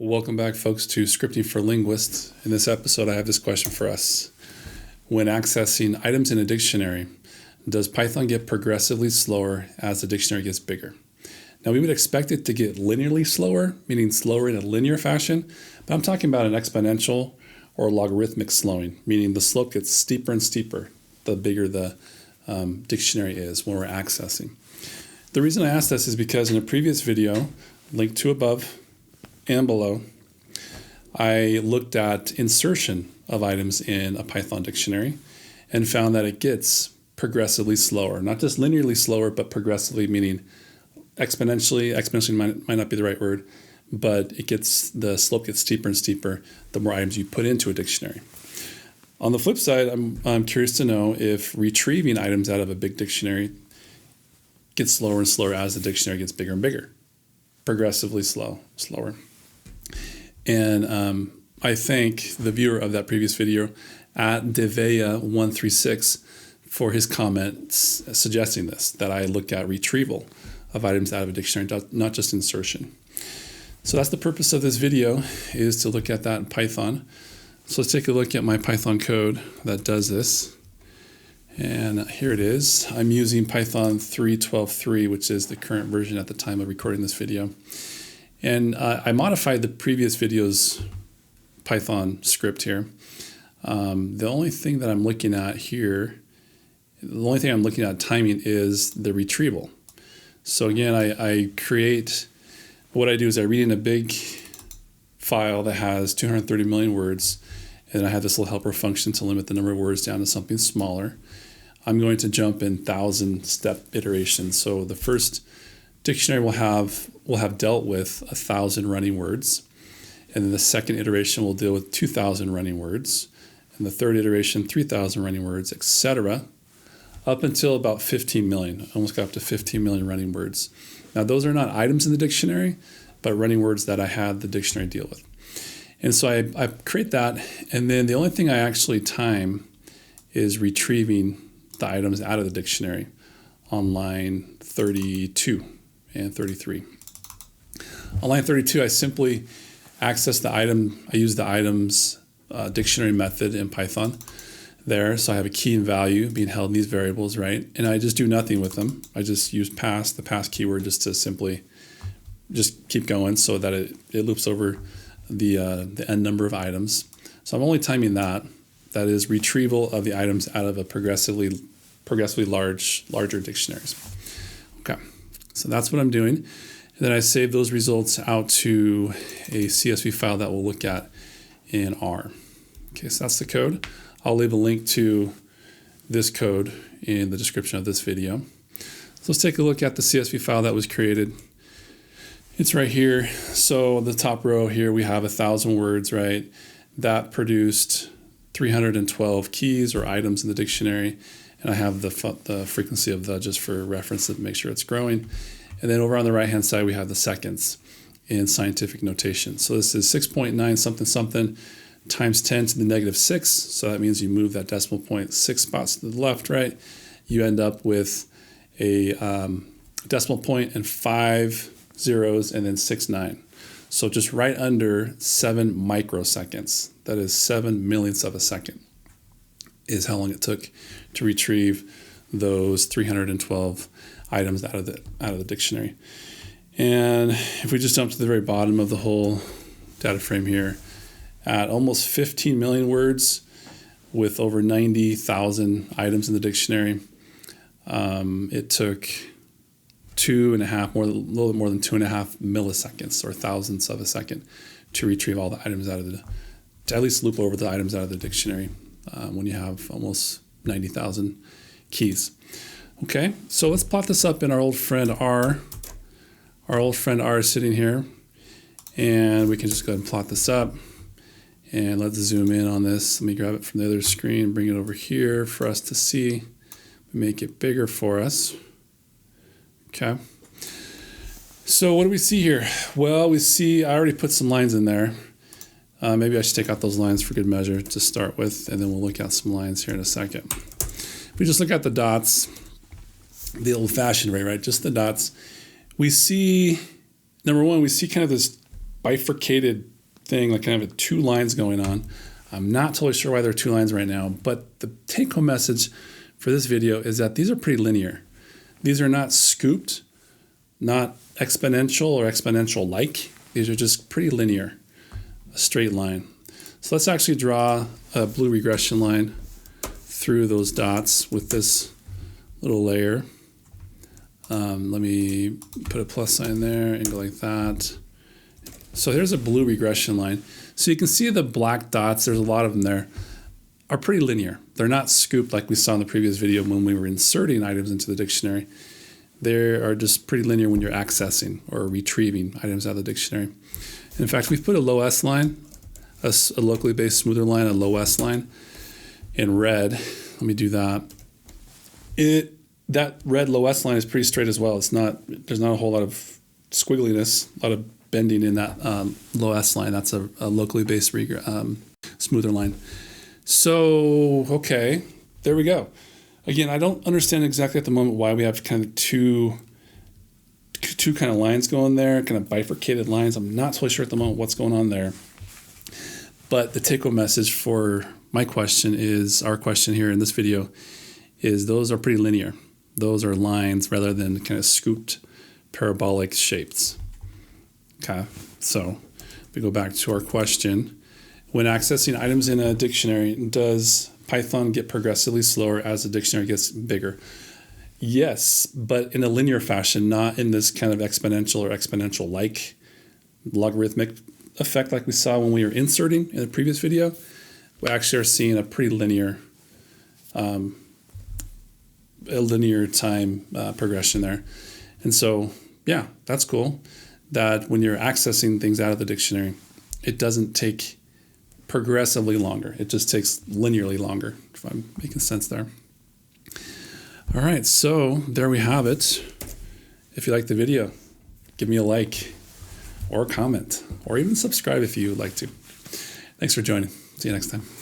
Welcome back, folks, to Scripting for Linguists. In this episode, I have this question for us. When accessing items in a dictionary, does Python get progressively slower as the dictionary gets bigger? Now, we would expect it to get linearly slower, meaning slower in a linear fashion, but I'm talking about an exponential or logarithmic slowing, meaning the slope gets steeper and steeper the bigger the dictionary is when we're accessing. The reason I asked this is because in a previous video, linked to above and below, I looked at insertion of items in a Python dictionary and found that it gets progressively slower, not just linearly slower, but progressively, meaning exponentially. Exponentially might not be the right word, but the slope gets steeper and steeper the more items you put into a dictionary. On the flip side, I'm curious to know if retrieving items out of a big dictionary gets slower and slower as the dictionary gets bigger and bigger, progressively slower. And I thank the viewer of that previous video at Devea136 for his comments suggesting this, that I look at retrieval of items out of a dictionary, not just insertion. So that's the purpose of this video, is to look at that in Python. So let's take a look at my Python code that does this. And here it is. I'm using Python 3.12.3, which is the current version at the time of recording this video. And I modified the previous video's Python script here. The only thing that I'm looking at here, the only thing I'm looking at timing is the retrieval. So again, what I do is I read in a big file that has 230 million words, and I have this little helper function to limit the number of words down to something smaller. I'm going to jump in 1,000-step iterations. So the first dictionary will have dealt with 1,000 running words, and then the second iteration will deal with 2,000 running words, and the third iteration 3,000 running words, etc., up until about 15 million. I almost got up to 15 million running words. Now those are not items in the dictionary, but running words that I had the dictionary deal with. And so I create that, and then the only thing I actually time is retrieving the items out of the dictionary on line 32 and 33. On line 32, I simply access the item. I use the items dictionary method in Python there. So I have a key and value being held in these variables, right? And I just do nothing with them. I just use pass, the pass keyword, just to simply just keep going so that it loops over the n number of items. So I'm only timing that. That is retrieval of the items out of a progressively larger dictionaries. Okay, so that's what I'm doing. And then I save those results out to a CSV file that we'll look at in R. Okay, so that's the code. I'll leave a link to this code in the description of this video. So let's take a look at the CSV file that was created. It's right here. So the top row here, we have 1,000 words, right? That produced 312 keys or items in the dictionary. And I have the frequency of just for reference to make sure it's growing. And then over on the right-hand side, we have the seconds in scientific notation. So this is 6.9 something something times 10 to the negative 6. So that means you move that decimal point 6 spots to the left, right? You end up with a decimal point and 5 zeros and then 6.9. So just right under 7 microseconds. That is 7 millionths of a second is how long it took to retrieve those 312 items out of the dictionary. And if we just jump to the very bottom of the whole data frame here, at almost 15 million words with over 90,000 items in the dictionary, it took a little bit more than 2.5 milliseconds or thousandths of a second to retrieve all the items to at least loop over the items out of the dictionary when you have almost 90,000 keys. Okay, so let's plot this up in our old friend R. Our old friend R is sitting here, and we can just go ahead and plot this up. And let's zoom in on this. Let me grab it from the other screen, bring it over here for us to see. Make it bigger for us. Okay. So what do we see here? Well, I already put some lines in there. Maybe I should take out those lines for good measure to start with, and then we'll look at some lines here in a second. If we just look at the dots, the old-fashioned way, right? Just the dots. We see, number one, we see kind of this bifurcated thing, like kind of two lines going on. I'm not totally sure why there are two lines right now, but the take-home message for this video is that these are pretty linear. These are not scooped, not exponential or exponential-like. These are just pretty linear, a straight line. So let's actually draw a blue regression line through those dots with this little layer. Let me put a plus sign there and go like that. So here's a blue regression line. So you can see the black dots, there's a lot of them there, are pretty linear. They're not scooped like we saw in the previous video when we were inserting items into the dictionary. They are just pretty linear when you're accessing or retrieving items out of the dictionary. In fact, we've put a low S line, a locally based smoother line, a low S line in red. Let me do that. That red low S line is pretty straight as well. There's not a whole lot of squiggliness, a lot of bending in that low S line. That's a locally based smoother line. So, okay, there we go. Again, I don't understand exactly at the moment why we have kind of two kind of lines going there, kind of bifurcated lines. I'm not totally sure at the moment what's going on there. But the take-home message for my question is, our question here in this video, is those are pretty linear. Those are lines rather than kind of scooped parabolic shapes. Okay, so if we go back to our question, when accessing items in a dictionary, does Python get progressively slower as the dictionary gets bigger? Yes, but in a linear fashion, not in this kind of exponential or exponential-like logarithmic effect like we saw when we were inserting in the previous video. We actually are seeing a pretty linear time progression there. And so, yeah, that's cool that when you're accessing things out of the dictionary, it doesn't take progressively longer. It just takes linearly longer, if I'm making sense there. All right, so there we have it. If you liked the video, give me a like or a comment or even subscribe if you would like to. Thanks for joining. See you next time.